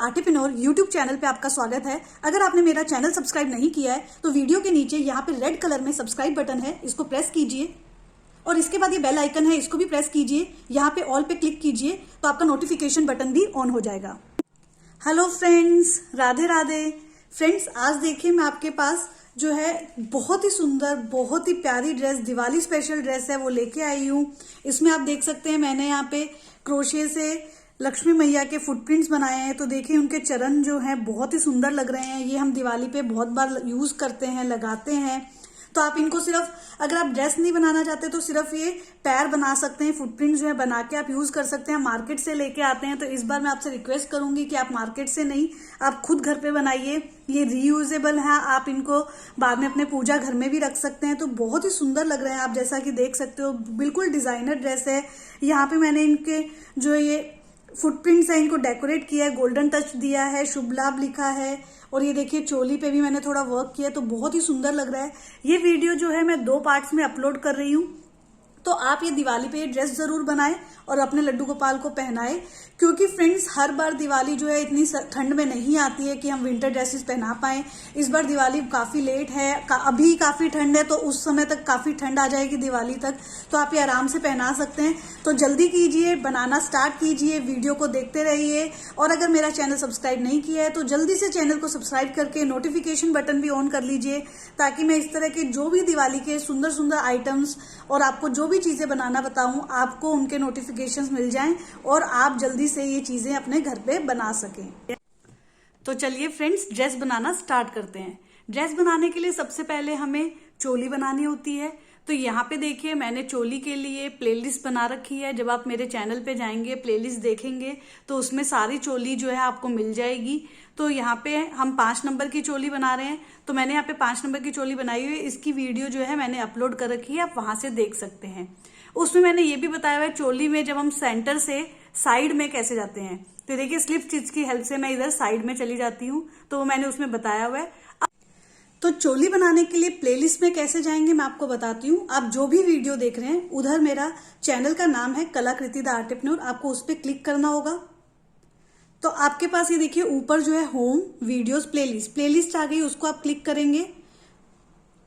आर्टिप्रेन्योर YouTube channel पे आपका स्वागत है। अगर आपने मेरा चैनल सब्सक्राइब नहीं किया है तो वीडियो के नीचे यहाँ पे रेड कलर में सब्सक्राइब बटन है, इसको प्रेस कीजिए और इसके बाद ये बेल आइकन है, इसको भी प्रेस कीजिए। यहाँ पे ऑल पे क्लिक कीजिए तो आपका नोटिफिकेशन बटन भी ऑन हो जाएगा। Hello friends, Radhe Radhe. Friends, आज देखिए मैं आपके पास जो है बहुत ही सुंदर, बहुत ही प्यारी ड्रेस, दिवाली स्पेशल ड्रेस है, वो लेके आई हूँ। इसमें आप देख सकते हैं मैंने यहाँ पे क्रोशे से लक्ष्मी मैया के फुटप्रिंट्स बनाए हैं। तो देखिए उनके चरण जो हैं बहुत ही सुंदर लग रहे हैं। ये हम दिवाली पे बहुत बार यूज करते हैं, लगाते हैं। तो आप इनको सिर्फ, अगर आप ड्रेस नहीं बनाना चाहते तो सिर्फ ये पैर बना सकते हैं, फुटप्रिंट जो है बना के आप यूज कर सकते हैं। मार्केट से लेके आते हैं, तो इस बार मैं आपसे रिक्वेस्ट करूंगी कि आप मार्केट से नहीं, आप खुद घर पे बनाइए। ये रीयूजेबल है, आप इनको बाद में अपने पूजा घर में भी रख सकते हैं। तो बहुत ही सुंदर लग रहे हैं, आप जैसा कि देख सकते हो, बिल्कुल डिजाइनर ड्रेस है। यहाँ पे मैंने इनके जो ये फुटप्रिंट्स है इनको डेकोरेट किया है, गोल्डन टच दिया है, शुभ लाभ लिखा है। और ये देखिए चोली पे भी मैंने थोड़ा वर्क किया, तो बहुत ही सुंदर लग रहा है। ये वीडियो जो है मैं 2 पार्ट्स में अपलोड कर रही हूँ। तो आप ये दिवाली पे ये ड्रेस जरूर बनाएं और अपने लड्डू गोपाल को पहनाएं, क्योंकि फ्रेंड्स हर बार दिवाली जो है इतनी ठंड में नहीं आती है कि हम विंटर ड्रेसेस पहना पाएं। इस बार दिवाली काफी लेट है, अभी काफी ठंड है, तो उस समय तक काफी ठंड आ जाएगी दिवाली तक, तो आप ये आराम से पहना सकते हैं। तो जल्दी कीजिए, बनाना स्टार्ट कीजिए, वीडियो को देखते रहिए। और अगर मेरा चैनल सब्सक्राइब नहीं किया है तो जल्दी से चैनल को सब्सक्राइब करके नोटिफिकेशन बटन भी ऑन कर लीजिए, ताकि मैं इस तरह के जो भी दिवाली के सुंदर सुंदर आइटम्स और आपको जो भी चीजें बनाना बताऊं, आपको उनके नोटिफिकेशंस मिल जाएं और आप जल्दी से ये चीजें अपने घर पे बना सकें। तो चलिए फ्रेंड्स, ड्रेस बनाना स्टार्ट करते हैं। ड्रेस बनाने के लिए सबसे पहले हमें चोली बनानी होती है। तो यहाँ पे देखिए मैंने चोली के लिए प्लेलिस्ट बना रखी है। जब आप मेरे चैनल पे जाएंगे, प्लेलिस्ट देखेंगे, तो उसमें सारी चोली जो है आपको मिल जाएगी। तो यहाँ पे हम 5 नंबर की चोली बना रहे हैं, तो मैंने यहाँ पे 5 नंबर की चोली बनाई हुई है। इसकी वीडियो जो है मैंने अपलोड कर रखी है, आप वहां से देख सकते हैं। उसमें मैंने ये भी बताया हुआ है चोली में जब हम सेंटर से साइड में कैसे जाते हैं। तो देखिए स्लिप स्टिच की हेल्प से मैं इधर साइड में चली जाती हूँ, तो वो मैंने उसमें बताया हुआ है। तो चोली बनाने के लिए प्लेलिस्ट में कैसे जाएंगे मैं आपको बताती हूँ। आप जो भी वीडियो देख रहे हैं, उधर मेरा चैनल का नाम है कलाकृति द आर्टिप्रेन्योर, आपको उस पर क्लिक करना होगा। तो आपके पास ये देखिए ऊपर जो है होम, वीडियोस, प्लेलिस्ट आ गई, उसको आप क्लिक करेंगे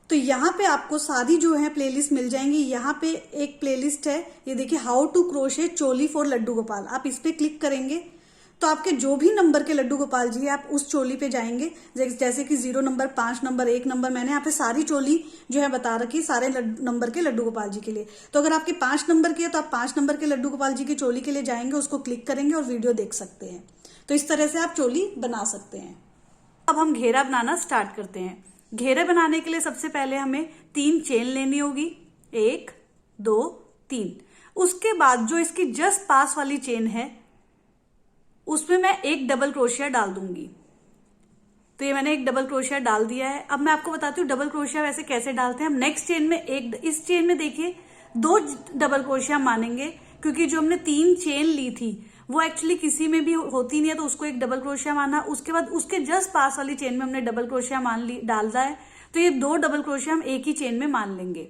तो यहाँ पे आपको सारी जो है प्लेलिस्ट मिल जाएंगी। यहाँ पे एक प्लेलिस्ट है, ये देखिए how to crochet choli for Laddu Gopal, आप इस पे क्लिक करेंगे तो आपके जो भी नंबर के लड्डू गोपाल जी आप उस चोली पे जाएंगे। जैसे कि 0 नंबर, 5 नंबर, 1 नंबर, मैंने यहाँ पे सारी चोली जो है बता रखी, सारे नंबर के लड्डू गोपाल जी के लिए। तो अगर आपके 5 नंबर की है तो आप 5 नंबर के लड्डू गोपाल जी की चोली के लिए जाएंगे, उसको क्लिक करेंगे और वीडियो देख सकते हैं। तो इस तरह से आप चोली बना सकते हैं। अब हम घेरा बनाना स्टार्ट करते हैं। घेरे बनाने के लिए सबसे पहले हमें 3 चेन लेनी होगी, 1 2 3। उसके बाद जो इसकी जस्ट पास वाली चेन है उसमें मैं एक डबल क्रोशिया डाल दूंगी। तो ये मैंने एक डबल क्रोशिया डाल दिया है। अब मैं आपको बताती हूँ डबल क्रोशिया वैसे कैसे डालते हैं। हम नेक्स्ट चेन में इस चेन में देखिए 2 डबल क्रोशिया मानेंगे, क्योंकि जो हमने 3 चेन ली थी वो एक्चुअली किसी में भी होती नहीं है, तो उसको एक डबल क्रोशिया माना। उसके बाद उसके जस्ट पास वाली चेन में हमने डबल क्रोशिया डालना है, तो ये 2 डबल क्रोशिया हम एक ही चेन में मान लेंगे।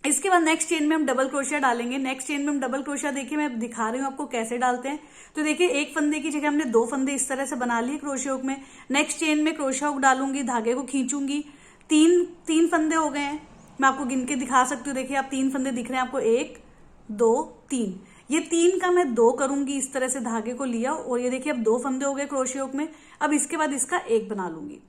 इसके बाद नेक्स्ट चेन में हम डबल क्रोशिया डालेंगे। नेक्स्ट चेन में हम डबल क्रोशिया, देखिए मैं दिखा रही हूँ आपको कैसे डालते हैं। तो देखिए एक फंदे की जगह हमने 2 फंदे इस तरह से बना लिए क्रोशिया हुक में। नेक्स्ट चेन में क्रोशिया हुक डालूंगी, धागे को खींचूंगी, 3 फंदे हो गए हैं। मैं आपको गिन के दिखा सकती हूँ, देखिए आप 3 फंदे दिख रहे हैं आपको, 1 2 3। ये 3 का मैं 2 करूंगी, इस तरह से धागे को लिया और ये देखिए अब 2 फंदे हो गए क्रोशिया हुक में। अब इसके बाद इसका 1 बना लूंगी,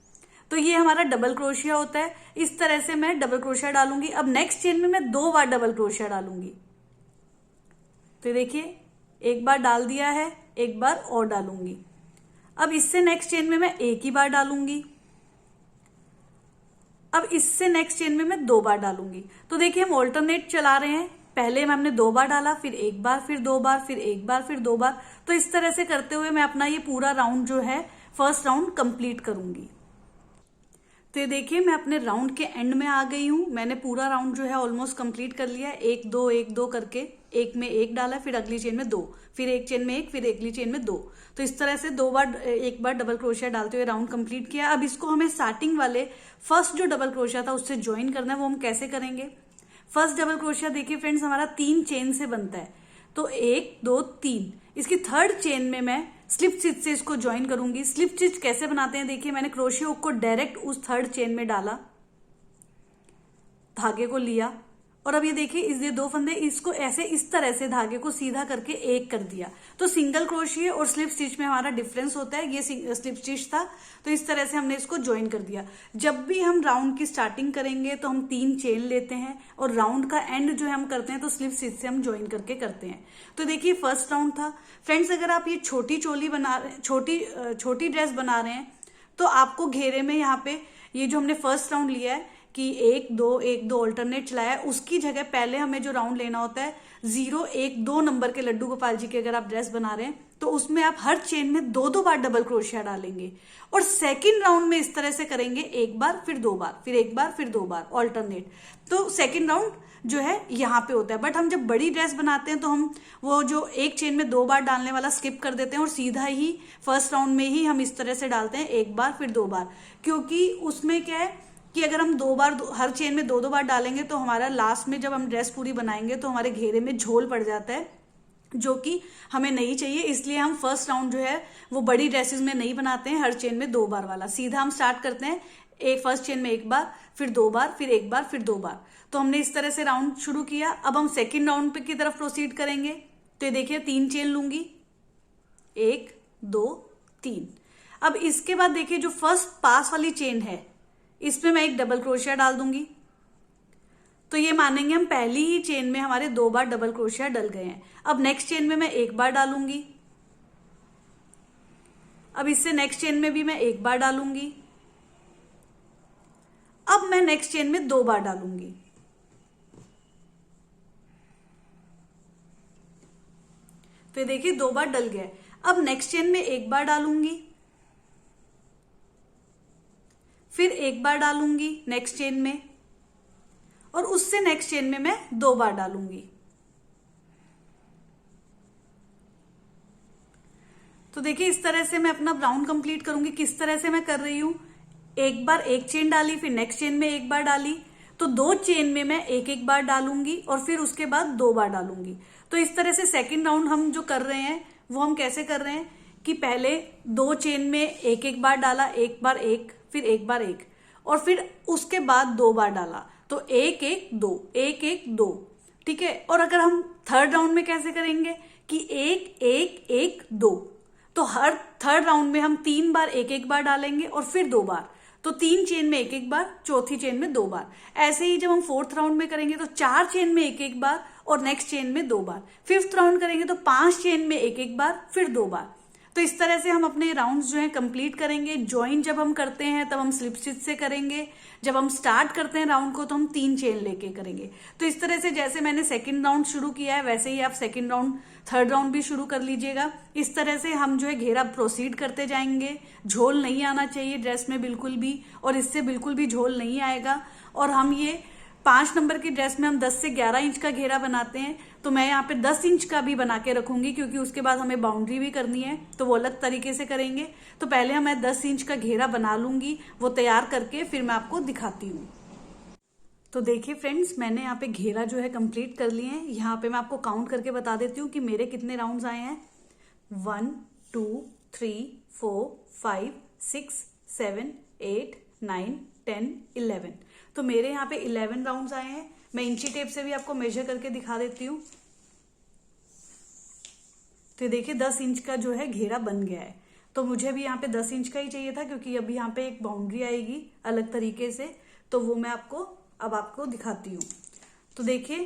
तो ये हमारा डबल क्रोशिया होता है। इस तरह से मैं डबल क्रोशिया डालूंगी। अब नेक्स्ट चेन में मैं 2 बार डबल क्रोशिया डालूंगी। तो देखिए एक बार डाल दिया है, एक बार और डालूंगी। अब इससे नेक्स्ट चेन में मैं 1 ही बार डालूंगी। अब इससे नेक्स्ट चेन में मैं 2 बार डालूंगी। तो देखिए हम ऑल्टरनेट चला रहे हैं, पहले हमने 2 बार डाला, फिर 1 बार, फिर 2 बार, फिर 1 बार, फिर 2 बार। तो इस तरह से करते हुए मैं अपना ये पूरा राउंड जो है, फर्स्ट राउंड कंप्लीट करूंगी। तो ये देखिए मैं अपने राउंड के एंड में आ गई हूं। मैंने पूरा राउंड जो है ऑलमोस्ट कंप्लीट कर लिया है। 1 2 1 2 करके, एक में 1 डाला, फिर अगली चेन में 2, फिर एक चेन में 1, फिर अगली चेन में 2। तो इस तरह से 2 बार, 1 बार डबल क्रोशिया डालते हुए राउंड कंप्लीट किया। अब इसको हमें स्टार्टिंग वाले फर्स्ट जो डबल क्रोशिया था उससे ज्वाइन करना है। वो हम कैसे करेंगे? फर्स्ट डबल क्रोशिया देखिए फ्रेंड्स हमारा 3 चेन से बनता है। तो 1 2 3, इसकी थर्ड चेन में मैं स्लिप स्टिच से इसको ज्वाइन करूंगी। स्लिप स्टिच कैसे बनाते हैं देखिए, मैंने क्रोशिया हुक को डायरेक्ट उस थर्ड चेन में डाला, धागे को लिया और अब ये देखिए ये दो फंदे, इसको ऐसे इस तरह से धागे को सीधा करके एक कर दिया। तो सिंगल क्रोशिया और स्लिप स्टिच में हमारा डिफरेंस होता है। ये स्लिप स्टिच था, तो इस तरह से हमने इसको ज्वाइन कर दिया। जब भी हम राउंड की स्टार्टिंग करेंगे तो हम 3 चेन लेते हैं और राउंड का एंड जो है हम करते हैं तो स्लिप स्टिच से हम ज्वाइन करके करते हैं। तो देखिए फर्स्ट राउंड था। फ्रेंड्स, अगर आप ये छोटी चोली बना रहे, छोटी ड्रेस बना रहे हैं तो आपको घेरे में यहाँ पे ये जो हमने फर्स्ट राउंड लिया है कि 1 2 ऑल्टरनेट चलाया है, उसकी जगह पहले हमें जो राउंड लेना होता है 0 1 2 नंबर के लड्डू गोपाल जी के अगर आप ड्रेस बना रहे हैं तो उसमें आप हर चेन में 2 बार डबल क्रोशिया डालेंगे और सेकंड राउंड में इस तरह से करेंगे, 1 बार फिर 2 बार फिर 1 बार फिर 2 बार ऑल्टरनेट। तो सेकंड राउंड जो है यहाँ पे होता है। बट हम जब बड़ी ड्रेस बनाते हैं तो हम वो जो एक चेन में 2 बार डालने वाला स्किप कर देते हैं और सीधा ही फर्स्ट राउंड में ही हम इस तरह से डालते हैं, 1 बार फिर 2 बार, क्योंकि उसमें क्या है कि अगर हम 2 बार हर चेन में 2 बार डालेंगे तो हमारा लास्ट में जब हम ड्रेस पूरी बनाएंगे तो हमारे घेरे में झोल पड़ जाता है, जो कि हमें नहीं चाहिए। इसलिए हम फर्स्ट राउंड जो है वो बड़ी ड्रेसेस में नहीं बनाते हैं, हर चेन में 2 बार वाला। सीधा हम स्टार्ट करते हैं एक फर्स्ट चेन में 1 बार फिर 2 बार फिर 1 बार फिर 2 बार। तो हमने इस तरह से राउंड शुरू किया। अब हम सेकेंड राउंड पे की तरफ प्रोसीड करेंगे। तो ये देखिए 3 चेन लूंगी, 1 2 3। अब इसके बाद देखिए जो फर्स्ट पास वाली चेन है इसमें मैं एक डबल क्रोशिया डाल दूंगी। तो ये मानेंगे हम पहली ही चेन में हमारे 2 बार डबल क्रोशिया डल गए हैं। अब नेक्स्ट चेन में मैं 1 बार डालूंगी। अब इससे नेक्स्ट चेन में भी मैं 1 बार डालूंगी। अब मैं नेक्स्ट चेन में 2 बार डालूंगी। तो ये देखिए 2 बार डल गया। अब नेक्स्ट चेन में 1 बार डालूंगी, फिर 1 बार डालूंगी नेक्स्ट चेन में और उससे नेक्स्ट चेन में मैं 2 बार डालूंगी। तो देखिए इस तरह से मैं अपना राउंड कंप्लीट करूंगी। किस तरह से मैं कर रही हूं, 1 बार 1 चेन डाली, फिर नेक्स्ट चेन में 1 बार डाली, तो 2 चेन में मैं 1 बार डालूंगी और फिर उसके बाद 2 बार डालूंगी। तो इस तरह से सेकंड राउंड हम जो कर रहे हैं वो हम कैसे कर रहे हैं कि पहले 2 चेन में 1 बार डाला, 1 बार 1 फिर 1 बार 1 और फिर उसके बाद 2 बार डाला, तो 1 1 2 1 1 2, ठीक है। और अगर हम थर्ड राउंड में कैसे करेंगे कि 1 1 1 2, तो हर थर्ड राउंड में हम 3 बार 1 बार डालेंगे और फिर 2 बार, तो 3 चेन में 1 बार, चौथी चेन में 2 बार। ऐसे ही जब हम फोर्थ राउंड में करेंगे तो 4 चेन में 1 बार और नेक्स्ट चेन में 2 बार। फिफ्थ राउंड करेंगे तो 5 चेन में 1 बार फिर 2 बार। तो इस तरह से हम अपने राउंड्स जो है कंप्लीट करेंगे। ज्वाइन जब हम करते हैं तब हम स्लिप स्टिच से करेंगे, जब हम स्टार्ट करते हैं राउंड को तो हम 3 चेन लेके करेंगे। तो इस तरह से जैसे मैंने सेकंड राउंड शुरू किया है वैसे ही आप सेकंड राउंड थर्ड राउंड भी शुरू कर लीजिएगा। इस तरह से हम जो है घेरा प्रोसीड करते जाएंगे। झोल नहीं आना चाहिए ड्रेस में बिल्कुल भी, और इससे बिल्कुल भी झोल नहीं आएगा। और हम ये 5 नंबर की ड्रेस में हम 10 से 11 इंच का घेरा बनाते हैं, तो मैं यहाँ पे 10 इंच का भी बना के रखूंगी क्योंकि उसके बाद हमें बाउंड्री भी करनी है, तो वो अलग तरीके से करेंगे। तो पहले मैं 10 इंच का घेरा बना लूंगी, वो तैयार करके फिर मैं आपको दिखाती हूँ। तो देखिए फ्रेंड्स, मैंने यहाँ पे घेरा जो है कंप्लीट कर लिए हैं। यहाँ पे मैं आपको काउंट करके बता देती हूँ कि मेरे कितने राउंड्स आए हैं। 1 2 3 4 5 6 7 8 9 10 11। तो मेरे यहाँ पे 11 राउंड्स आए हैं। मैं इंची टेप से भी आपको मेजर करके दिखा देती हूँ। तो देखिए 10 इंच का जो है घेरा बन गया है। तो मुझे भी यहाँ पे 10 इंच का ही चाहिए था क्योंकि अभी यहाँ पे एक बाउंड्री आएगी अलग तरीके से, तो वो मैं अब आपको दिखाती हूँ। तो देखिए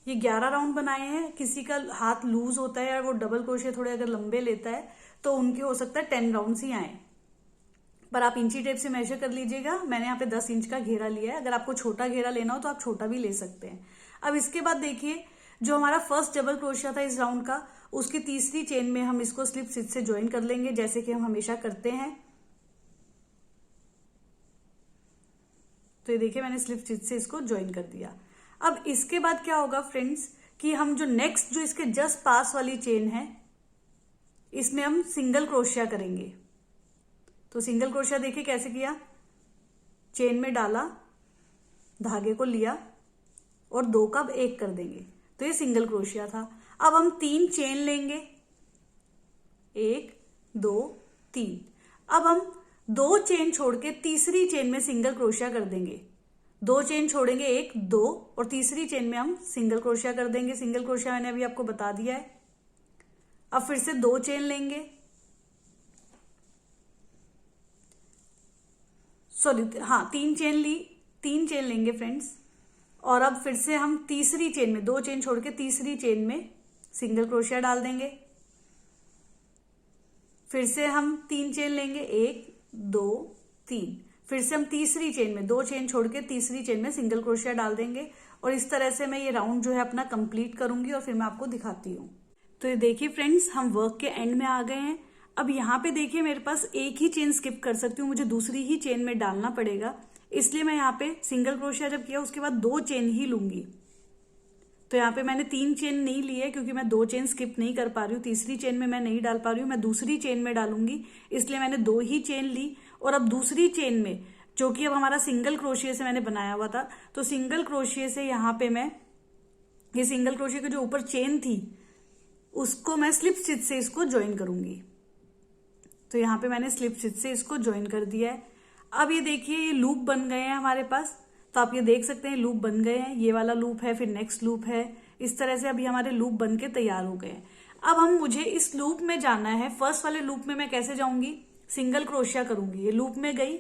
ये 11 राउंड बनाए हैं। किसी का हाथ लूज होता है या वो डबल क्रोशिया थोड़े अगर लंबे लेता है तो उनके हो सकता है 10 राउंड्स ही आए, पर आप इंची टेप से मेजर कर लीजिएगा। मैंने यहाँ पे 10 इंच का घेरा लिया है। अगर आपको छोटा घेरा लेना हो तो आप छोटा भी ले सकते हैं। अब इसके बाद देखिए जो हमारा फर्स्ट डबल क्रोशिया था इस राउंड का, उसकी तीसरी चेन में हम इसको स्लिप स्टिच से ज्वाइन कर लेंगे जैसे कि हम हमेशा करते हैं। तो ये देखिए मैंने स्लिप स्टिच से इसको ज्वाइन कर दिया। अब इसके बाद क्या होगा फ्रेंड्स कि हम जो नेक्स्ट जो इसके जस्ट पास वाली चेन है इसमें हम सिंगल क्रोशिया करेंगे। तो सिंगल क्रोशिया देखिए कैसे किया, चेन में डाला, धागे को लिया और 2 का 1 कर देंगे, तो ये सिंगल क्रोशिया था। अब हम 3 चेन लेंगे 1 2 3। अब हम 2 चेन छोड़ के तीसरी चेन में सिंगल क्रोशिया कर देंगे। 2 चेन छोड़ेंगे, 1 2, और तीसरी चेन में हम सिंगल क्रोशिया कर देंगे। सिंगल क्रोशिया मैंने अभी आपको बता दिया है। अब फिर से 2 चेन लेंगे, सॉरी हाँ 3 चेन ली, 3 चेन लेंगे फ्रेंड्स। और अब फिर से हम तीसरी चेन में 2 चेन छोड़ के तीसरी चेन में सिंगल क्रोशिया डाल देंगे। फिर से हम 3 चेन लेंगे, 1 2 3। फिर से हम तीसरी चेन में 2 चेन छोड़ के तीसरी चेन में सिंगल क्रोशिया डाल देंगे। और इस तरह से मैं ये राउंड जो है अपना कंप्लीट करूंगी और फिर मैं आपको दिखाती हूँ। तो ये देखिए फ्रेंड्स, हम वर्क के एंड में आ गए हैं। अब यहाँ पे देखिए मेरे पास एक ही चेन स्किप कर सकती हूँ, मुझे दूसरी ही चेन में डालना पड़ेगा। इसलिए मैं यहाँ पे सिंगल क्रोशिया जब किया उसके बाद 2 चेन ही लूंगी। तो यहाँ पे मैंने 3 चेन नहीं ली है क्योंकि मैं 2 चेन स्किप नहीं कर पा रही हूँ। तीसरी चेन में मैं नहीं डाल पा रही हूँ, मैं दूसरी चेन में डालूंगी, इसलिए मैंने 2 ही चेन ली। और अब दूसरी चेन में, जो कि अब हमारा सिंगल क्रोशिया से मैंने बनाया हुआ था, तो सिंगल क्रोशिया से यहाँ पे मैं ये सिंगल क्रोशिया की जो ऊपर चेन थी उसको मैं स्लिप स्टिच से इसको ज्वाइन करूंगी। तो यहाँ पे मैंने स्लिप स्टिच से इसको ज्वाइन कर दिया है। अब ये देखिए ये लूप बन गए हैं हमारे पास, तो आप ये देख सकते हैं लूप बन गए हैं। ये वाला लूप है, फिर नेक्स्ट लूप है, इस तरह से अभी हमारे लूप बन के तैयार हो गए हैं। अब मुझे इस लूप में जाना है। फर्स्ट वाले लूप में मैं कैसे जाऊंगी, सिंगल क्रोशिया करूंगी। ये लूप में गई,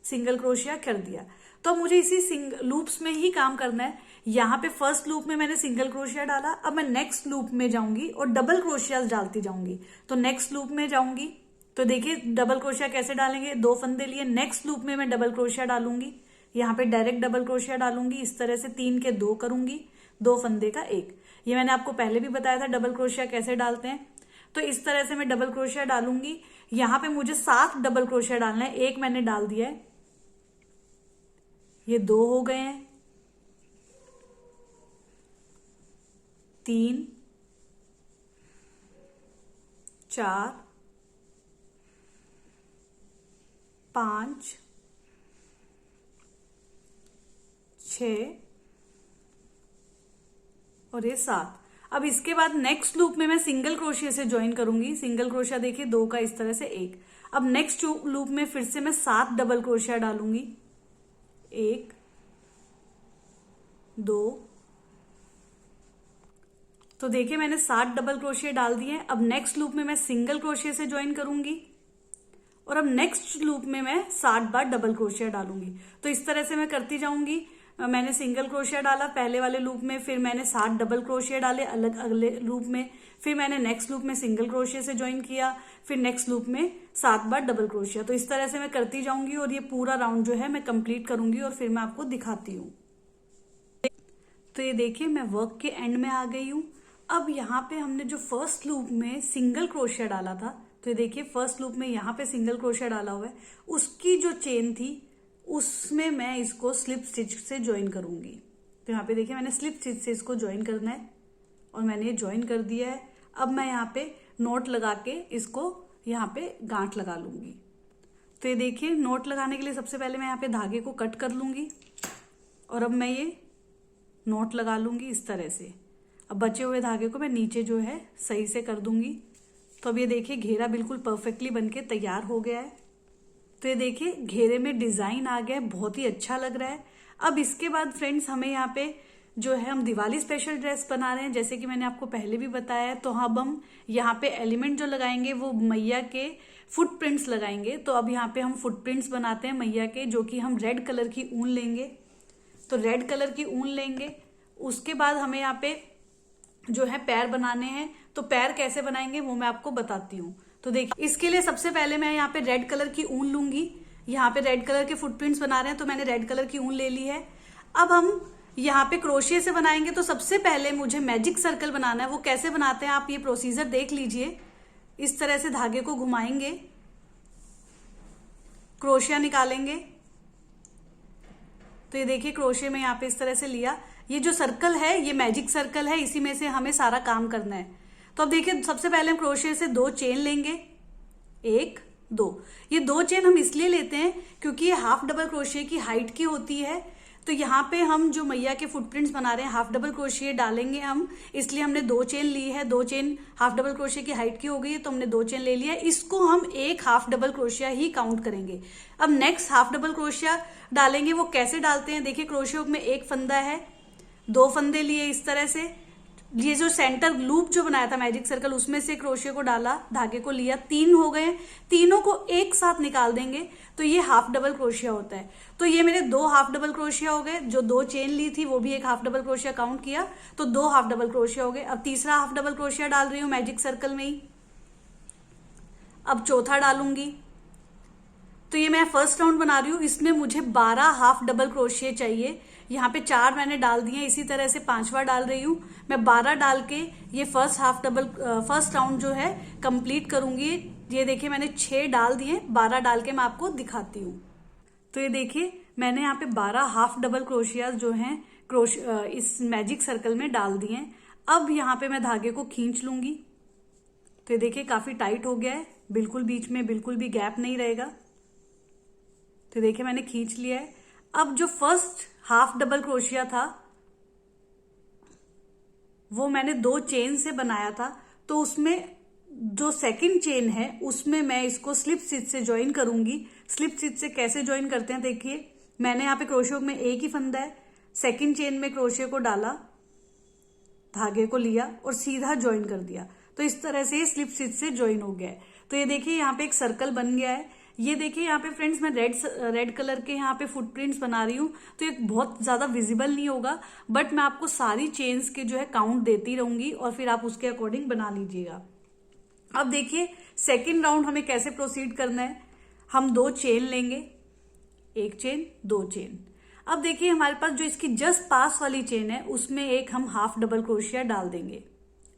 सिंगल क्रोशिया कर दिया। तो मुझे इसी लूप्स में ही काम करना है। यहाँ पे फर्स्ट लूप में मैंने सिंगल क्रोशिया डाला, अब मैं नेक्स्ट लूप में जाऊंगी और डबल क्रोशिया डालती जाऊंगी। तो नेक्स्ट लूप में जाऊंगी, तो देखिए डबल क्रोशिया कैसे डालेंगे, 2 फंदे लिए, नेक्स्ट लूप में मैं डबल क्रोशिया डालूंगी। यहाँ पे डायरेक्ट डबल क्रोशिया डालूंगी, इस तरह से 3 के 2 करूंगी, 2 फंदे का 1। ये मैंने आपको पहले भी बताया था डबल क्रोशिया कैसे डालते हैं। तो इस तरह से मैं डबल क्रोशिया डालूंगी। यहाँ पे मुझे 7 डबल क्रोशिया डालना है, 1 मैंने डाल दिया है, ये 2 हो गए हैं, 3 4 5 6 और ये 7। अब इसके बाद नेक्स्ट लूप में मैं सिंगल क्रोशिया से ज्वाइन करूंगी। सिंगल क्रोशिया देखिए 2 का इस तरह से 1। अब नेक्स्ट लूप में फिर से मैं 7 डबल क्रोशिया डालूंगी, 1 2। तो देखिए मैंने 7 डबल क्रोशिया डाल दिए। अब नेक्स्ट लूप में मैं सिंगल क्रोशिया से ज्वाइन करूंगी और अब नेक्स्ट लूप में मैं 7 बार डबल क्रोशिया डालूंगी। तो इस तरह से मैं करती जाऊंगी। मैंने सिंगल क्रोशिया डाला पहले वाले लूप में, फिर मैंने 7 डबल क्रोशिया डाले अलग अगले लूप में, फिर मैंने नेक्स्ट लूप में सिंगल क्रोशिया से ज्वाइन किया, फिर नेक्स्ट लूप में 7 बार डबल क्रोशिया। तो इस तरह से मैं करती जाऊंगी और ये पूरा राउंड जो है मैं कंप्लीट करूंगी और फिर मैं आपको दिखाती हूँ। तो ये देखिए मैं वर्क के एंड में आ गई हूँ। अब यहाँ पे हमने जो फर्स्ट लूप में सिंगल क्रोशिया डाला था, तो ये देखिए फर्स्ट लूप में यहाँ पे सिंगल क्रोशिया डाला हुआ है, उसकी जो चेन थी उसमें मैं इसको स्लिप स्टिच से ज्वाइन करूंगी। तो यहाँ पे देखिए मैंने स्लिप स्टिच से इसको ज्वाइन करना है और मैंने ये ज्वाइन कर दिया है। अब मैं यहाँ पे नोट लगा के इसको यहाँ पे गांठ लगा लूंगी। तो ये देखिए नोट लगाने के लिए सबसे पहले मैं यहाँ पे धागे को कट कर लूंगी और अब मैं ये नोट लगा लूंगी इस तरह से। अब बचे हुए धागे को मैं नीचे जो है सही से कर दूंगी। तो अब ये देखिए घेरा बिल्कुल परफेक्टली बनके तैयार हो गया है। तो ये देखिए घेरे में डिजाइन आ गया है, बहुत ही अच्छा लग रहा है। अब इसके बाद फ्रेंड्स हमें यहाँ पे जो है हम दिवाली स्पेशल ड्रेस बना रहे हैं, जैसे कि मैंने आपको पहले भी बताया है। तो अब हम यहाँ पे एलिमेंट जो लगाएंगे वो मैया के फुटप्रिंट्स लगाएंगे। तो अब यहाँ पे हम फुटप्रिंट्स बनाते हैं मैया के, जो कि हम रेड कलर की ऊन लेंगे। तो रेड कलर की ऊन लेंगे, उसके बाद हमें यहाँ पे जो है पैर बनाने हैं। तो पैर कैसे बनाएंगे वो मैं आपको बताती हूँ। तो देखिए इसके लिए सबसे पहले मैं यहाँ पे रेड कलर की ऊन लूंगी। यहाँ पे रेड कलर के फुटप्रिंट्स बना रहे हैं तो मैंने रेड कलर की ऊन ले ली है। अब हम यहाँ पे क्रोशिया से बनाएंगे। तो सबसे पहले मुझे मैजिक सर्कल बनाना है। वो कैसे बनाते हैं आप ये प्रोसीजर देख लीजिए। इस तरह से धागे को घुमाएंगे, क्रोशिया निकालेंगे। तो ये देखिए क्रोशिया में यहाँ पे इस तरह से लिया। ये जो सर्कल है ये मैजिक सर्कल है, इसी में से हमें सारा काम करना है। तो अब देखिए सबसे पहले हम क्रोशिया से 2 चेन लेंगे, 1 2। ये 2 चेन हम इसलिए लेते हैं क्योंकि ये हाफ डबल क्रोशिया की हाइट की होती है। तो यहाँ पे हम जो मैया के फुटप्रिंट्स बना रहे हैं हाफ डबल क्रोशिया डालेंगे हम, इसलिए हमने 2 चेन ली है। 2 चेन हाफ डबल क्रोशिया की हाइट की हो गई है, तो हमने 2 चेन ले लिया है। इसको हम एक हाफ डबल क्रोशिया ही काउंट करेंगे। अब नेक्स्ट हाफ डबल क्रोशिया डालेंगे, वो कैसे डालते हैं देखिए। क्रोशिया हुक में एक फंदा है, 2 फंदे लिए इस तरह से। ये जो सेंटर लूप जो बनाया था मैजिक सर्कल, उसमें से क्रोशिया को डाला, धागे को लिया, 3 हो गए। तीनों को एक साथ निकाल देंगे तो ये हाफ डबल क्रोशिया होता है। तो ये मेरे 2 हाफ डबल क्रोशिया हो गए। जो 2 चेन ली थी वो भी एक हाफ डबल क्रोशिया काउंट किया, तो 2 हाफ डबल क्रोशिया हो गए। अब तीसरा हाफ डबल क्रोशिया डाल रही हूं मैजिक सर्कल में ही। अब चौथा डालूंगी। तो ये मैं फर्स्ट राउंड बना रही हूँ, इसमें मुझे 12 हाफ डबल क्रोशिया चाहिए। यहाँ पे 4 मैंने डाल दिए, इसी तरह से 5वां डाल रही हूँ मैं। 12 डाल के ये फर्स्ट राउंड जो है कंप्लीट करूंगी। ये देखिए मैंने 6 डाल दिए, 12 डाल के मैं आपको दिखाती हूँ। तो ये देखिए मैंने यहाँ पे 12 हाफ डबल क्रोशिया जो हैं इस मैजिक सर्कल में डाल दिए। अब यहाँ पे मैं धागे को खींच लूंगी। तो ये देखिए काफी टाइट हो गया है, बिल्कुल बीच में बिल्कुल भी गैप नहीं रहेगा। तो देखिए मैंने खींच लिया है। अब जो फर्स्ट हाफ डबल क्रोशिया था वो मैंने 2 चेन से बनाया था, तो उसमें जो सेकंड चेन है उसमें मैं इसको स्लिप स्टिच से ज्वाइन करूंगी। स्लिप स्टिच से कैसे ज्वाइन करते हैं देखिए, मैंने यहाँ पे क्रोशिया में एक ही फंदा है, सेकंड चेन में क्रोशिया को डाला, धागे को लिया और सीधा ज्वाइन कर दिया। तो इस तरह से स्लिप स्टिच से ज्वाइन हो गया है। तो ये देखिए यहाँ पे एक सर्कल बन गया है। ये देखिए यहाँ पे फ्रेंड्स मैं रेड कलर के यहाँ पे फुटप्रिंट्स बना रही हूँ, तो ये बहुत ज्यादा विजिबल नहीं होगा, बट मैं आपको सारी चेन्स के जो है काउंट देती रहूंगी और फिर आप उसके अकॉर्डिंग बना लीजिएगा। अब देखिए सेकेंड राउंड हमें कैसे प्रोसीड करना है। हम 2 चेन लेंगे, 1 चेन 2 चेन। अब देखिए हमारे पास जो इसकी जस्ट पास वाली चेन है उसमें एक हम हाफ डबल क्रोशिया डाल देंगे।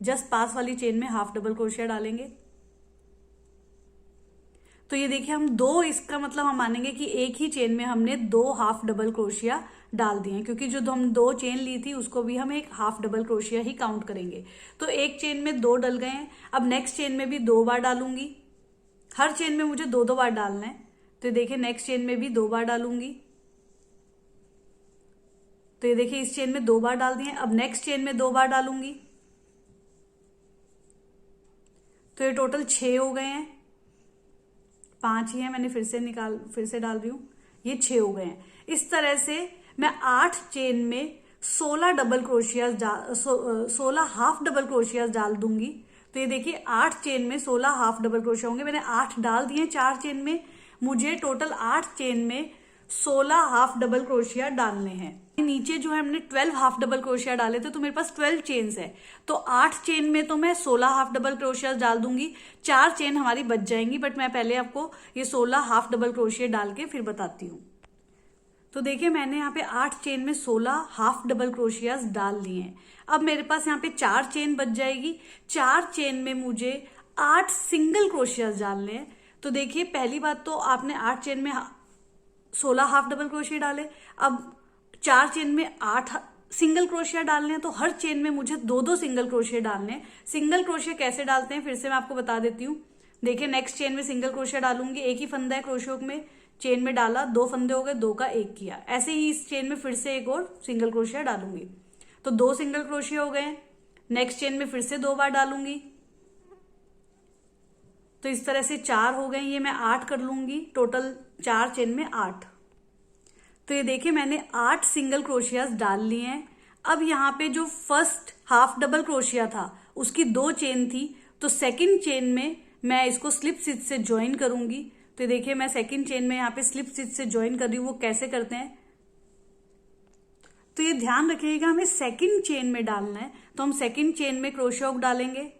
जस्ट पास वाली चेन में हाफ डबल क्रोशिया डालेंगे। तो ये देखिए हम 2, इसका मतलब हम मानेंगे कि एक ही चेन में हमने 2 हाफ डबल क्रोशिया डाल दिए, क्योंकि जो हम 2 चेन ली थी उसको भी हम एक हाफ डबल क्रोशिया ही काउंट करेंगे। तो एक चेन में 2 डल गए हैं। अब नेक्स्ट चेन में भी 2 बार डालूंगी। हर चेन में मुझे 2-2 बार डालना है। तो देखिए नेक्स्ट चेन में भी 2 बार डालूंगी। तो ये देखिए इस चेन में 2 बार डाल दिए। अब नेक्स्ट चेन में 2 बार डालूंगी। तो ये टोटल 6 हो गए हैं। 5 ही है, मैंने फिर से डाल रही हूं, ये 6 हो गए हैं। इस तरह से मैं 8 चेन में 16 double crochet 16 half double crochet डाल दूंगी। तो ये देखिए 8 चेन में 16 हाफ डबल क्रोशिया होंगे। मैंने 8 डाल दिए 4 चेन में, मुझे टोटल 8 चेन में 16 हाफ डबल क्रोशिया डालने हैं। नीचे जो है हमने 12 हाफ डबल क्रोशिया डाले थे, तो मेरे पास 12 चेन्स है। तो 8 चेन में तो मैं 16 हाफ डबल क्रोशिया डाल दूंगी, 4 चेन हमारी बच जाएंगी। बट मैं पहले आपको ये 16 हाफ डबल क्रोशिया डाल के फिर बताती हूँ। तो देखिए मैंने यहाँ पे 8 चेन में 16 हाफ डबल क्रोशिया डाल लिए हैं। अब मेरे पास यहाँ पे 4 चेन बच जाएगी। 4 चेन में मुझे 8 सिंगल क्रोशिया डालने हैं। तो देखिए पहली बात तो आपने 8 चेन में 16 हाफ डबल क्रोशिया डाले। अब 4 चेन में 8 सिंगल क्रोशिया डालने हैं, तो हर चेन में मुझे 2-2 सिंगल क्रोशिया डालने हैं। सिंगल क्रोशिया कैसे डालते हैं फिर से मैं आपको बता देती हूँ। देखिए नेक्स्ट चेन में सिंगल क्रोशिया डालूंगी। एक ही फंदा है क्रोशिया में, चेन में डाला, 2 फंदे हो गए, 2 का 1 किया। ऐसे ही इस चेन में फिर से एक और सिंगल क्रोशिया डालूंगी, तो 2 सिंगल क्रोशिया हो गए। नेक्स्ट चेन में फिर से 2 बार डालूंगी, तो इस तरह से 4 हो गए। ये मैं 8 कर लूंगी, टोटल 4 चेन में 8। तो ये देखिए मैंने 8 सिंगल क्रोशियाज डाल लिए हैं। अब यहाँ पे जो फर्स्ट हाफ डबल क्रोशिया था उसकी 2 चेन थी, तो सेकंड चेन में मैं इसको स्लिप स्टिच से ज्वाइन करूंगी। तो ये देखिए मैं सेकंड चेन में यहाँ पे स्लिप स्टिच से ज्वाइन कर रही हूँ। वो कैसे करते हैं तो ये ध्यान रखिएगा, हमें सेकंड चेन में डालना है। तो हम सेकंड चेन में क्रोशिया हुक डालेंगे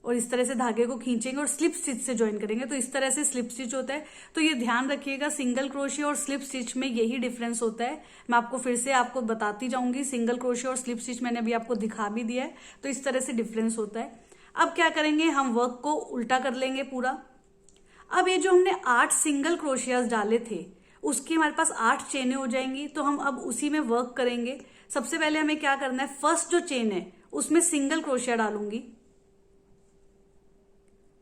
और इस तरह से धागे को खींचेंगे और स्लिप स्टिच से ज्वाइन करेंगे। तो इस तरह से स्लिप स्टिच होता है। तो ये ध्यान रखिएगा, सिंगल क्रोशिया और स्लिप स्टिच में यही डिफरेंस होता है। मैं आपको फिर से आपको बताती जाऊंगी। सिंगल क्रोशिया और स्लिप स्टिच मैंने अभी आपको दिखा भी दिया है। तो इस तरह से डिफरेंस होता है। अब क्या करेंगे, हम वर्क को उल्टा कर लेंगे पूरा। अब ये जो हमने 8 सिंगल क्रोशियाज डाले थे उसकी हमारे पास 8 चेनें हो जाएंगी। तो हम अब उसी में वर्क करेंगे। सबसे पहले हमें क्या करना है, फर्स्ट जो चेन है उसमें सिंगल क्रोशिया डालूंगी।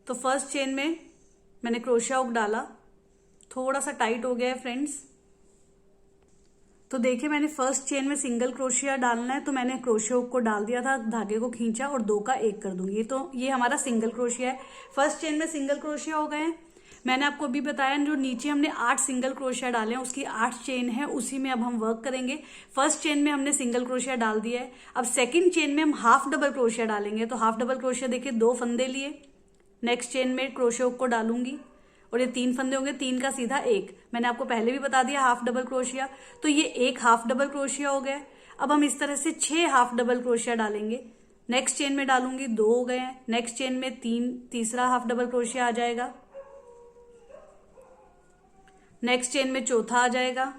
तो फर्स्ट चेन में मैंने क्रोशिया हुक डाला, थोड़ा सा टाइट हो गया है फ्रेंड्स। तो देखिए मैंने फर्स्ट चेन में सिंगल क्रोशिया डालना है, तो मैंने क्रोशिया हुक को डाल दिया था, धागे को खींचा और 2 का 1 कर दूंगी। तो ये हमारा सिंगल क्रोशिया है। फर्स्ट चेन में सिंगल क्रोशिया हो गए हैं। मैंने आपको अभी बताया जो नीचे हमने 8 सिंगल क्रोशिया डाले हैं उसकी 8 चेन है, उसी में अब हम वर्क करेंगे। फर्स्ट चेन में हमने सिंगल क्रोशिया डाल दिया है। अब सेकंड चेन में हम हाफ डबल क्रोशिया डालेंगे। तो हाफ डबल क्रोशिया देखिए 2 फंदे लिए, नेक्स्ट चेन में क्रोशिया हुक को डालूंगी और ये 3 फंदे होंगे, 3 का सीधा 1। मैंने आपको पहले भी बता दिया हाफ डबल क्रोशिया, तो ये 1 हाफ डबल क्रोशिया हो गया। अब हम इस तरह से 6 हाफ डबल क्रोशिया डालेंगे। नेक्स्ट चेन में डालूंगी 2 हो गए हैं, नेक्स्ट चेन में तीसरा हाफ डबल क्रोशिया आ जाएगा, नेक्स्ट चेन में चौथा आ जाएगा,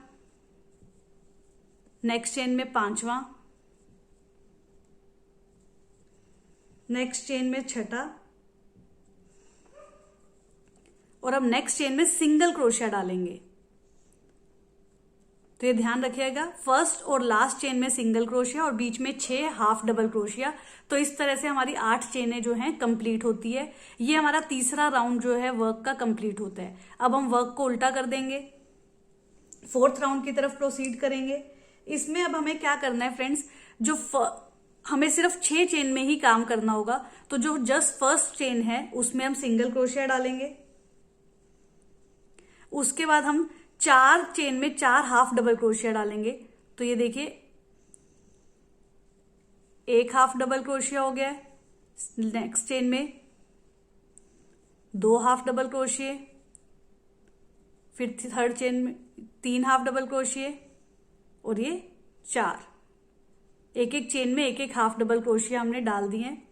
नेक्स्ट चेन में 5वां, नेक्स्ट चेन में 6ठा और अब नेक्स्ट चेन में सिंगल क्रोशिया डालेंगे। तो ये ध्यान रखिएगा, फर्स्ट और लास्ट चेन में सिंगल क्रोशिया और बीच में 6 हाफ डबल क्रोशिया। तो इस तरह से हमारी 8 चेनें जो हैं कंप्लीट होती है। ये हमारा तीसरा राउंड जो है वर्क का कंप्लीट होता है। अब हम वर्क को उल्टा कर देंगे, 4th राउंड की तरफ प्रोसीड करेंगे। इसमें अब हमें क्या करना है फ्रेंड्स, हमें सिर्फ 6 चेन में ही काम करना होगा। तो जो जस्ट फर्स्ट चेन है उसमें हम सिंगल क्रोशिया डालेंगे। उसके बाद हम 4 चेन में 4 हाफ डबल क्रोशिया डालेंगे। तो ये देखिए 1 हाफ डबल क्रोशिया हो गया है। नेक्स्ट चेन में 2 हाफ डबल क्रोशिये, फिर थर्ड चेन में 3 हाफ डबल क्रोशिये और ये 4। एक चेन में एक हाफ डबल क्रोशिया हमने डाल दिए हैं।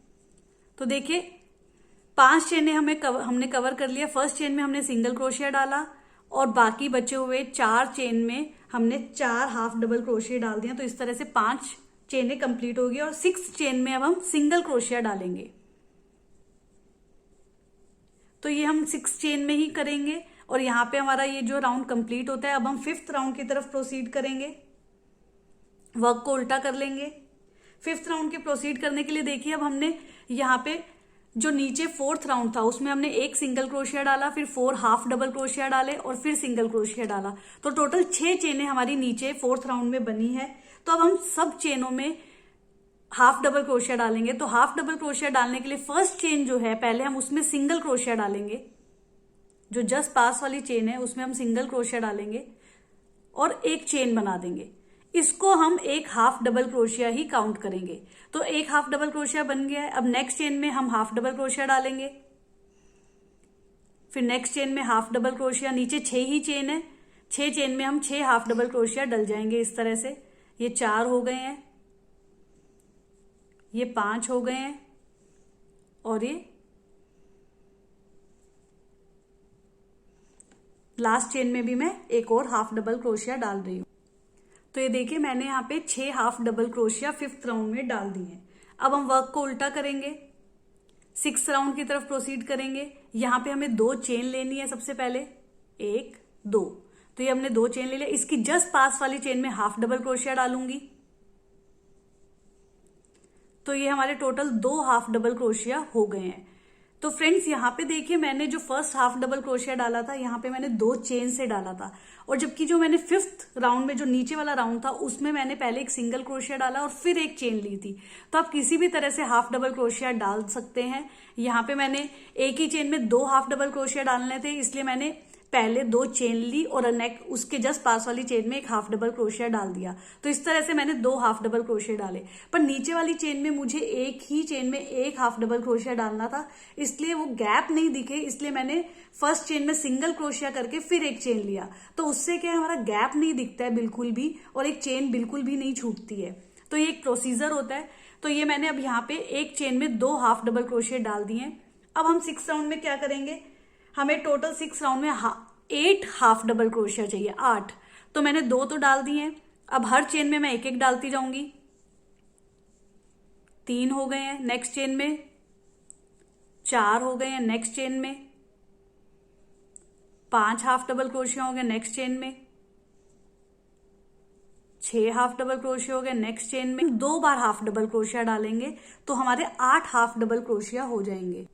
तो देखिए 5 चेनें हमने कवर कर लिया। फर्स्ट चेन में हमने सिंगल क्रोशिया डाला और बाकी बचे हुए 4 चेन में हमने 4 हाफ डबल क्रोशिया डाल दिया। तो इस तरह से 5 चेनें कंप्लीट होगी और 6 चेन में अब हम सिंगल क्रोशिया डालेंगे। तो ये हम 6 चेन में ही करेंगे और यहाँ पे हमारा ये जो राउंड कंप्लीट होता है। अब हम 5th राउंड की तरफ प्रोसीड करेंगे, वर्क को उल्टा कर लेंगे। 5th राउंड के प्रोसीड करने के लिए देखिए अब हमने यहाँ पे जो नीचे 4th राउंड था उसमें हमने 1 सिंगल क्रोशिया डाला, फिर 4 हाफ डबल क्रोशिया डाले और फिर सिंगल क्रोशिया डाला। तो टोटल 6 चेनें हमारी नीचे 4th राउंड में बनी है। तो अब हम सब चेनों में हाफ डबल क्रोशिया डालेंगे। तो हाफ डबल क्रोशिया डालने के लिए फर्स्ट चेन जो है पहले हम उसमें सिंगल क्रोशिया डालेंगे। जो जस्ट पास वाली चेन है उसमें हम सिंगल क्रोशिया डालेंगे और एक चेन बना देंगे। इसको हम 1 हाफ डबल क्रोशिया ही काउंट करेंगे। तो 1 हाफ डबल क्रोशिया बन गया है। अब नेक्स्ट चेन में हम हाफ डबल क्रोशिया डालेंगे, फिर नेक्स्ट चेन में हाफ डबल क्रोशिया। नीचे 6 ही चेन है, 6 चेन में हम 6 हाफ डबल क्रोशिया डल जाएंगे। इस तरह से ये 4 हो गए हैं, ये 5 हो गए हैं और ये लास्ट चेन में भी मैं एक और हाफ डबल क्रोशिया डाल रही हूं। तो ये देखिए मैंने यहाँ पे 6 half double crochet 5th round में डाल दी है। अब हम वर्क को उल्टा करेंगे, 6th राउंड की तरफ प्रोसीड करेंगे। यहाँ पे हमें 2 चेन लेनी है। सबसे पहले 1 2, तो ये हमने 2 चेन ले लिया। इसकी जस्ट पास वाली चेन में हाफ डबल क्रोशिया डालूंगी। तो ये हमारे टोटल 2 हाफ डबल क्रोशिया हो गए हैं। तो फ्रेंड्स यहाँ पे देखिए मैंने जो फर्स्ट हाफ डबल क्रोशिया डाला था यहाँ पे मैंने 2 चेन से डाला था, और जबकि जो मैंने 5th राउंड में जो नीचे वाला राउंड था उसमें मैंने पहले एक सिंगल क्रोशिया डाला और फिर एक चेन ली थी। तो आप किसी भी तरह से हाफ डबल क्रोशिया डाल सकते हैं। यहाँ पे मैंने एक ही चेन में 2 हाफ डबल क्रोशिया डालने थे, इसलिए मैंने पहले 2 चेन ली और उसके जस्ट पास वाली चेन में एक हाफ डबल क्रोशिया डाल दिया। तो इस तरह से मैंने 2 हाफ डबल क्रोशिया डाले। पर नीचे वाली चेन में मुझे एक ही चेन में एक हाफ डबल क्रोशिया डालना था, इसलिए वो गैप नहीं दिखे, इसलिए मैंने फर्स्ट चेन में सिंगल क्रोशिया करके फिर एक चेन लिया। तो उससे क्या हमारा गैप नहीं दिखता है बिल्कुल भी, और एक चेन बिल्कुल भी नहीं छूटती है। तो ये एक प्रोसीजर होता है। तो ये मैंने अब यहाँ पे एक चेन में 2 हाफ डबल क्रोशिया डाल दिए। अब हम 6th राउंड में क्या करेंगे, हमें टोटल 6 राउंड में 8 हाफ डबल क्रोशिया चाहिए, 8। तो मैंने 2 तो डाल दिए। अब हर चेन में मैं एक एक डालती जाऊंगी। 3 हो गए हैं, नेक्स्ट चेन में 4 हो गए हैं, नेक्स्ट चेन में 5 हाफ डबल क्रोशिया हो गए, नेक्स्ट चेन में 6 हाफ डबल क्रोशिया हो गए, नेक्स्ट चेन में 2 बार हाफ डबल क्रोशिया डालेंगे तो हमारे 8 हाफ डबल क्रोशिया हो जाएंगे।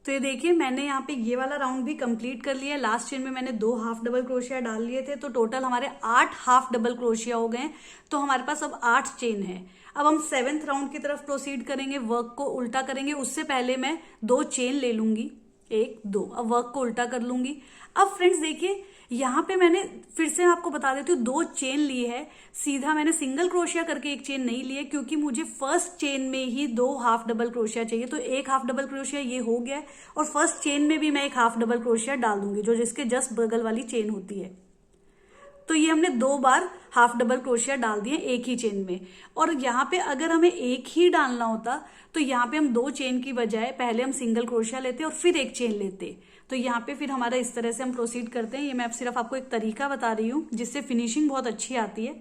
तो ये देखिए मैंने यहाँ पे ये वाला राउंड भी कंप्लीट कर लिया है। लास्ट चेन में मैंने 2 हाफ डबल क्रोशिया डाल लिए थे, तो टोटल हमारे 8 हाफ डबल क्रोशिया हो गए। तो हमारे पास अब 8 चेन है। अब हम 7th राउंड की तरफ प्रोसीड करेंगे, वर्क को उल्टा करेंगे। उससे पहले मैं 2 चेन ले लूंगी, 1 2। अब वर्क को उल्टा कर लूंगी। अब फ्रेंड्स देखिए यहाँ पे मैंने फिर से आपको बता देती हूँ 2 चेन ली है। सीधा मैंने सिंगल क्रोशिया करके एक चेन नहीं ली है, क्योंकि मुझे फर्स्ट चेन में ही 2 हाफ डबल क्रोशिया चाहिए। तो 1 हाफ डबल क्रोशिया ये हो गया है, और फर्स्ट चेन में भी मैं 1 हाफ डबल क्रोशिया डाल दूंगी, जो जिसके जस्ट बगल वाली चेन होती है। तो ये हमने 2 बार हाफ डबल क्रोशिया डाल दिए एक ही चेन में। और यहाँ पे अगर हमें एक ही डालना होता तो यहाँ पे हम 2 चेन की बजाय पहले हम सिंगल क्रोशिया लेते और फिर एक चेन लेते। तो यहाँ पे फिर हमारा इस तरह से हम प्रोसीड करते हैं। ये मैं सिर्फ आपको एक तरीका बता रही हूँ जिससे फिनिशिंग बहुत अच्छी आती है।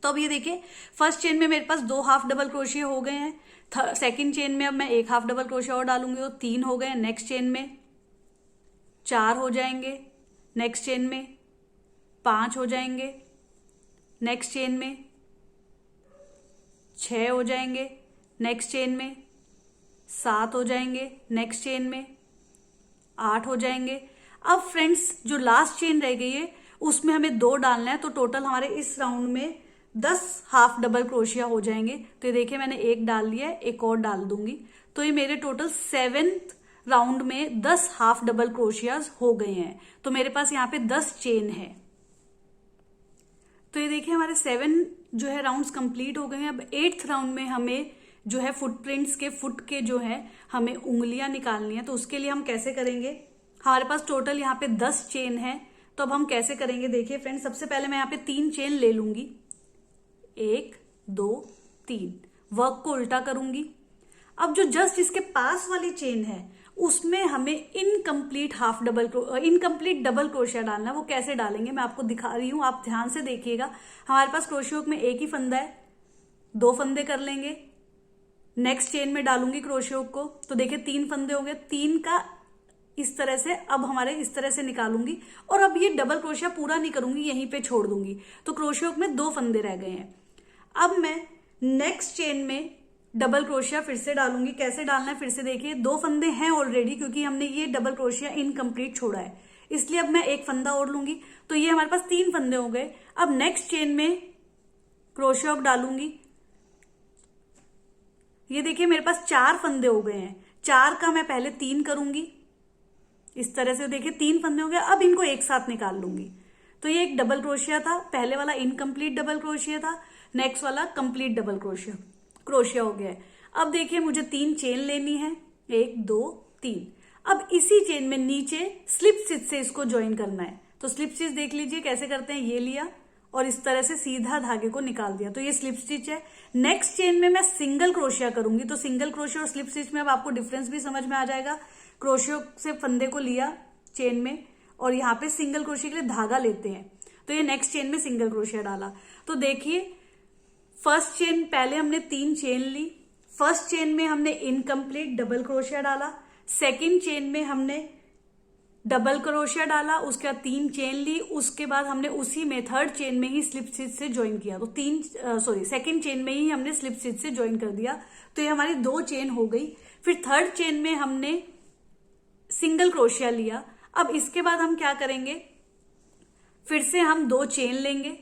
तो अब ये देखिए फर्स्ट चेन में मेरे पास 2 हाफ डबल क्रोशिया हो गए हैं। सेकंड चेन में अब मैं 1 हाफ डबल क्रोशिया और डालूंगी, तो 3 हो गए। नेक्स्ट चेन में 4 हो जाएंगे, नेक्स्ट चेन में 5 हो जाएंगे, नेक्स्ट चेन में 6 हो जाएंगे, नेक्स्ट चेन में 7 हो जाएंगे, नेक्स्ट चेन में 8 हो जाएंगे। अब फ्रेंड्स जो लास्ट चेन रह गई है उसमें हमें 2 डालना है, तो टोटल हमारे इस राउंड में 10 हाफ डबल क्रोशिया हो जाएंगे। तो ये देखिए मैंने 1 डाल लिया है, एक और डाल दूंगी। तो ये मेरे टोटल 7th राउंड में 10 हाफ डबल क्रोशियाज हो गए हैं। तो मेरे पास यहाँ पे 10 चेन है। तो ये देखिए हमारे 7 जो है राउंड्स कंप्लीट हो गए हैं। अब 8th राउंड में हमें जो है फुटप्रिंट्स के फुट के जो है हमें उंगलियां निकालनी है। तो उसके लिए हम कैसे करेंगे, हमारे पास टोटल यहाँ पे 10 चेन है। तो अब हम कैसे करेंगे देखिए फ्रेंड्स, सबसे पहले मैं यहाँ पे 3 चेन ले लूंगी, 1 2 3। वर्क को उल्टा करूंगी। अब जो जस्ट इसके पास वाली चेन है उसमें हमें इनकम्प्लीट डबल क्रोशिया डालना है। वो कैसे डालेंगे मैं आपको दिखा रही हूं, आप ध्यान से देखिएगा। हमारे पास क्रोशिया हुक में एक ही फंदा है, 2 फंदे कर लेंगे। नेक्स्ट चेन में डालूंगी क्रोशिया हुक को, तो देखिए 3 फंदे हो गए। 3 का इस तरह से अब हमारे इस तरह से निकालूंगी, और अब ये डबल क्रोशिया पूरा नहीं करूंगी, यहीं पे छोड़ दूंगी। तो क्रोशिया हुक में 2 फंदे रह गए हैं। अब मैं नेक्स्ट चेन में डबल क्रोशिया फिर से डालूंगी। कैसे डालना है फिर से देखिए, 2 फंदे हैं ऑलरेडी, क्योंकि हमने ये डबल क्रोशिया इनकम्प्लीट छोड़ा है, इसलिए अब मैं 1 फंदा और लूंगी। तो ये हमारे पास 3 फंदे हो गए। अब नेक्स्ट चेन में क्रोशिया हुक डालूंगी। ये देखिए मेरे पास 4 फंदे हो गए हैं। 4 का मैं पहले 3 करूंगी इस तरह से, देखिए 3 फंदे हो गए। अब इनको एक साथ निकाल लूंगी। तो ये एक डबल क्रोशिया था, पहले वाला इनकम्प्लीट डबल क्रोशिया था, नेक्स्ट वाला कंप्लीट डबल क्रोशिया हो गया है। अब देखिए मुझे 3 चेन लेनी है, 1 2 3। अब इसी चेन में नीचे स्लिप स्टिच से इसको ज्वाइन करना है। तो स्लिप स्टिच देख लीजिए कैसे करते हैं, ये लिया और इस तरह से सीधा धागे को निकाल दिया, तो ये स्लिप स्टिच है। नेक्स्ट चेन में मैं सिंगल क्रोशिया करूंगी। तो सिंगल क्रोशिया और स्लिप स्टिच में अब आपको डिफरेंस भी समझ में आ जाएगा। क्रोशिया से फंदे को लिया चेन में, और यहाँ पे सिंगल क्रोशिया के लिए धागा लेते हैं। तो ये नेक्स्ट चेन में सिंगल क्रोशिया डाला। तो देखिए फर्स्ट चेन पहले हमने 3 चेन ली, फर्स्ट चेन में हमने इनकम्प्लीट डबल क्रोशिया डाला, सेकेंड चेन में हमने डबल क्रोशिया डाला, उसके बाद 3 चेन ली, उसके बाद हमने उसी में थर्ड चेन में ही स्लिप स्टिच से ज्वाइन किया। तो सेकेंड चेन में ही हमने स्लिप स्टिच से ज्वाइन कर दिया। तो ये हमारी 2 चेन हो गई। फिर थर्ड चेन में हमने सिंगल क्रोशिया लिया। अब इसके बाद हम क्या करेंगे, फिर से हम 2 चेन लेंगे,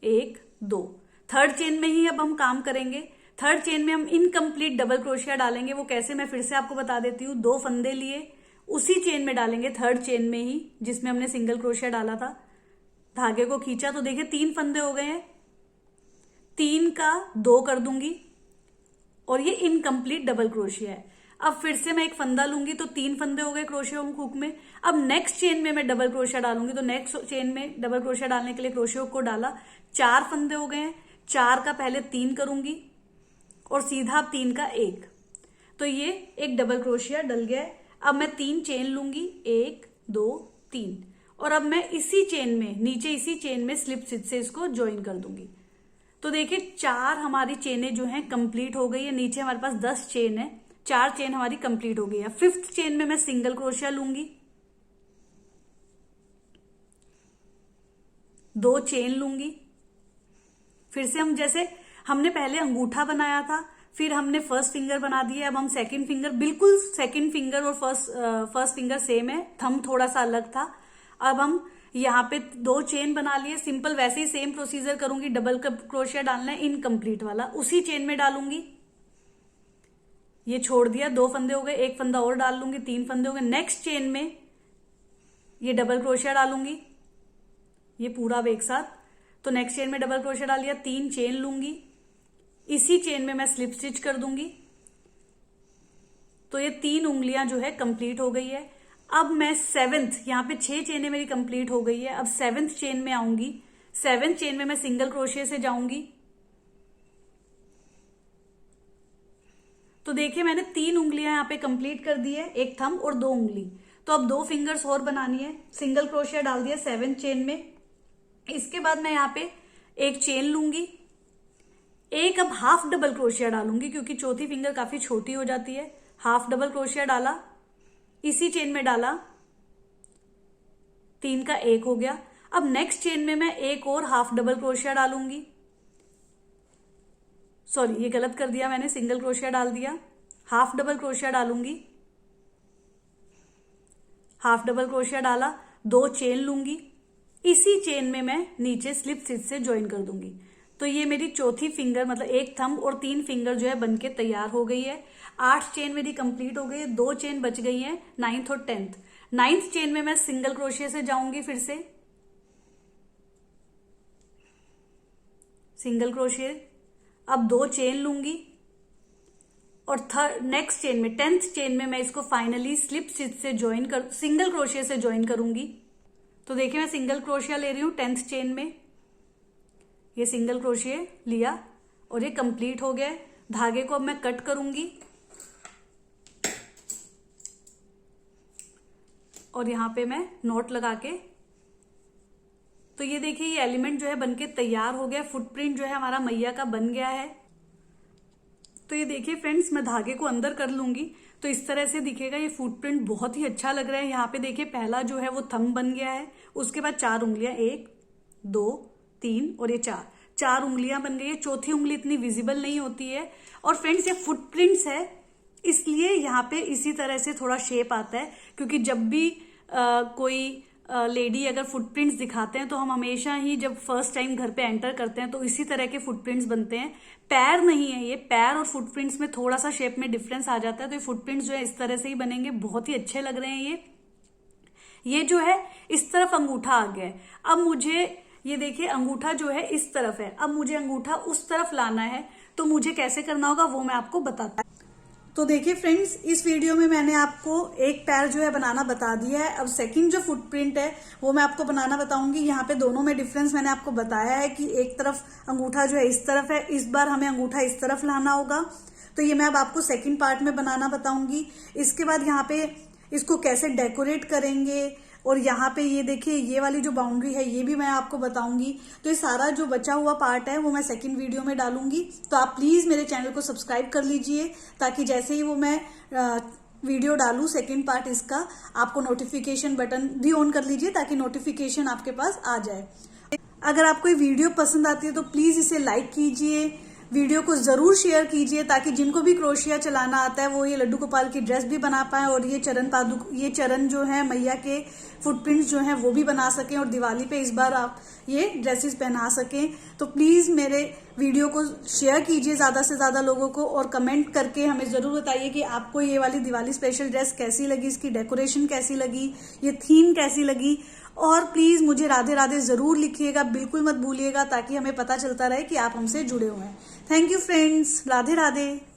1 2। थर्ड चेन में ही अब हम काम करेंगे। थर्ड चेन में हम इनकम्प्लीट डबल क्रोशिया डालेंगे। वो कैसे मैं फिर से आपको बता देती हूँ। 2 फंदे लिए, उसी चेन में डालेंगे, थर्ड चेन में ही जिसमें हमने सिंगल क्रोशिया डाला था। धागे को खींचा तो देखिए 3 फंदे हो गए हैं, 3 का 2 कर दूंगी, और ये इनकम्प्लीट डबल क्रोशिया है। अब फिर से मैं 1 फंदा लूंगी, तो 3 फंदे हो गए क्रोशिया हुक में। अब नेक्स्ट चेन में मैं डबल क्रोशिया डालूंगी। तो नेक्स्ट चेन में डबल क्रोशिया डालने के लिए क्रोशिया हुक को डाला, 4 फंदे हो गए हैं। 4 का पहले 3 करूंगी, और सीधा 3 का 1। तो ये एक डबल क्रोशिया डल गया है। अब मैं 3 चेन लूंगी, 1 2 3, और अब मैं इसी चेन में नीचे इसी चेन में स्लिप स्टिच से इसको ज्वाइन कर दूंगी। तो देखिए 4 हमारी चेनें जो हैं कंप्लीट हो गई है। नीचे हमारे पास 10 चेन है, 4 चेन हमारी कंप्लीट हो गई है। 5th चेन में मैं सिंगल क्रोशिया लूंगी, 2 चेन लूंगी। फिर से हम जैसे हमने पहले अंगूठा बनाया था, फिर हमने फर्स्ट फिंगर बना दिया। अब हम सेकंड फिंगर, बिल्कुल सेकंड फिंगर और फर्स्ट फिंगर सेम है, थंब थोड़ा सा अलग था। अब हम यहाँ पे 2 चेन बना लिए सिंपल, वैसे ही सेम प्रोसीजर करूंगी। डबल क्रोशिया डालना है इनकम्प्लीट वाला, उसी चेन में डालूंगी। ये छोड़ दिया, 2 फंदे हो गए, 1 फंदा और डाल लूंगी, 3 फंदे हो गए। नेक्स्ट चेन में ये डबल क्रोशिया डालूंगी, ये पूरा अब एक साथ। तो नेक्स्ट चेन में डबल क्रोशिया डाल लिया, 3 चेन लूंगी, इसी चेन में मैं स्लिप स्टिच कर दूंगी। तो ये 3 उंगलियां जो है कंप्लीट हो गई है। अब मैं 7th, यहाँ पे 6 चेनें मेरी कंप्लीट हो गई है। अब 7th चेन में आऊंगी। 7th चेन में मैं सिंगल क्रोशिया से जाऊंगी। तो देखिए मैंने 3 उंगलियां यहाँ पे कंप्लीट कर दी है, 1 थंब और 2 उंगली। तो अब 2 फिंगर्स और बनानी है। सिंगल क्रोशिया डाल दिया 7th चेन में। इसके बाद मैं यहाँ पे 1 चेन लूंगी, एक अब हाफ डबल क्रोशिया डालूंगी क्योंकि चौथी फिंगर काफी छोटी हो जाती है। हाफ डबल क्रोशिया डाला, इसी चेन में डाला, 3 का 1 हो गया। अब नेक्स्ट चेन में मैं एक और हाफ डबल क्रोशिया डालूंगी। सॉरी, ये गलत कर दिया मैंने, सिंगल क्रोशिया डाल दिया। हाफ डबल क्रोशिया डालूंगी, हाफ डबल क्रोशिया डाला, 2 चेन लूंगी, इसी चेन में मैं नीचे स्लिप स्टिच से ज्वाइन कर दूंगी। तो ये मेरी चौथी फिंगर, मतलब 1 थंब और 3 फिंगर जो है बनके तैयार हो गई है। 8 चेन मेरी कंप्लीट हो गई है, 2 चेन बच गई हैं, 9th और 10th। 9th चेन में मैं सिंगल क्रोशिया से जाऊंगी, फिर से सिंगल क्रोशिया। अब 2 चेन लूंगी और नेक्स्ट चेन में 10th चेन में मैं इसको फाइनली स्लिप स्टिच से ज्वाइन कर, सिंगल क्रोशिया से ज्वाइन करूंगी। तो देखिए मैं सिंगल क्रोशिया ले रही हूं 10th चेन में, ये सिंगल क्रोशिया लिया और ये कंप्लीट हो गया। धागे को अब मैं कट करूंगी और यहां पे मैं नॉट लगा के, तो ये देखिए ये एलिमेंट जो है बनके तैयार हो गया। फुटप्रिंट जो है हमारा मैया का बन गया है। तो ये देखिए फ्रेंड्स, मैं धागे को अंदर कर लूंगी तो इस तरह से दिखेगा। ये फुटप्रिंट बहुत ही अच्छा लग रहा है। यहाँ पे देखिए पहला जो है वो थंब बन गया है, उसके बाद 4 उंगलियां, 1 2 3 और ये 4 उंगलियां बन गई है। चौथी उंगली इतनी विजिबल नहीं होती है। और फ्रेंड्स ये फुटप्रिंट्स है, इसलिए यहाँ पे इसी तरह से थोड़ा शेप आता है, क्योंकि जब भी कोई लेडी अगर फुटप्रिंट्स दिखाते हैं तो हम हमेशा ही जब फर्स्ट टाइम घर पे एंटर करते हैं तो इसी तरह के फुटप्रिंट्स बनते हैं। पैर नहीं है, ये पैर और फुटप्रिंट्स में थोड़ा सा शेप में डिफरेंस आ जाता है। तो ये फुटप्रिंट्स जो है इस तरह से ही बनेंगे, बहुत ही अच्छे लग रहे हैं। ये जो है इस तरफ अंगूठा आ गया है। अब मुझे ये देखिए अंगूठा जो है इस तरफ है, अब मुझे अंगूठा उस तरफ लाना है। तो मुझे कैसे करना होगा वो मैं आपको बताता हूँ। तो देखिए फ्रेंड्स, इस वीडियो में मैंने आपको एक पैर जो है बनाना बता दिया है। अब सेकंड जो फुटप्रिंट है वो मैं आपको बनाना बताऊंगी। यहाँ पे दोनों में डिफरेंस मैंने आपको बताया है कि एक तरफ अंगूठा जो है इस तरफ है, इस बार हमें अंगूठा इस तरफ लाना होगा। तो ये मैं अब आपको सेकंड पार्ट में बनाना बताऊंगी। इसके बाद यहाँ पे इसको कैसे डेकोरेट करेंगे, और यहाँ पे ये देखिए ये वाली जो बाउंड्री है ये भी मैं आपको बताऊंगी। तो ये सारा जो बचा हुआ पार्ट है वो मैं सेकंड वीडियो में डालूंगी। तो आप प्लीज मेरे चैनल को सब्सक्राइब कर लीजिए, ताकि जैसे ही वो मैं वीडियो डालूं सेकंड पार्ट इसका, आपको नोटिफिकेशन बटन भी ऑन कर लीजिए ताकि नोटिफिकेशन आपके पास आ जाए। अगर आपको ये वीडियो पसंद आती है तो प्लीज इसे लाइक कीजिए, वीडियो को जरूर शेयर कीजिए, ताकि जिनको भी क्रोशिया चलाना आता है वो ये लड्डू गोपाल की ड्रेस भी बना पाए और ये चरण जो है मैया के फुटप्रिंट्स जो हैं वो भी बना सकें, और दिवाली पे इस बार आप ये ड्रेसेस पहना सकें। तो प्लीज मेरे वीडियो को शेयर कीजिए ज्यादा से ज्यादा लोगों को, और कमेंट करके हमें जरूर बताइए कि आपको ये वाली दिवाली स्पेशल ड्रेस कैसी लगी, इसकी डेकोरेशन कैसी लगी, ये थीम कैसी लगी। और प्लीज मुझे राधे राधे जरूर लिखिएगा, बिल्कुल मत भूलिएगा, ताकि हमें पता चलता रहे कि आप हमसे जुड़े हुए हैं। Thank you friends, Radhe Radhe.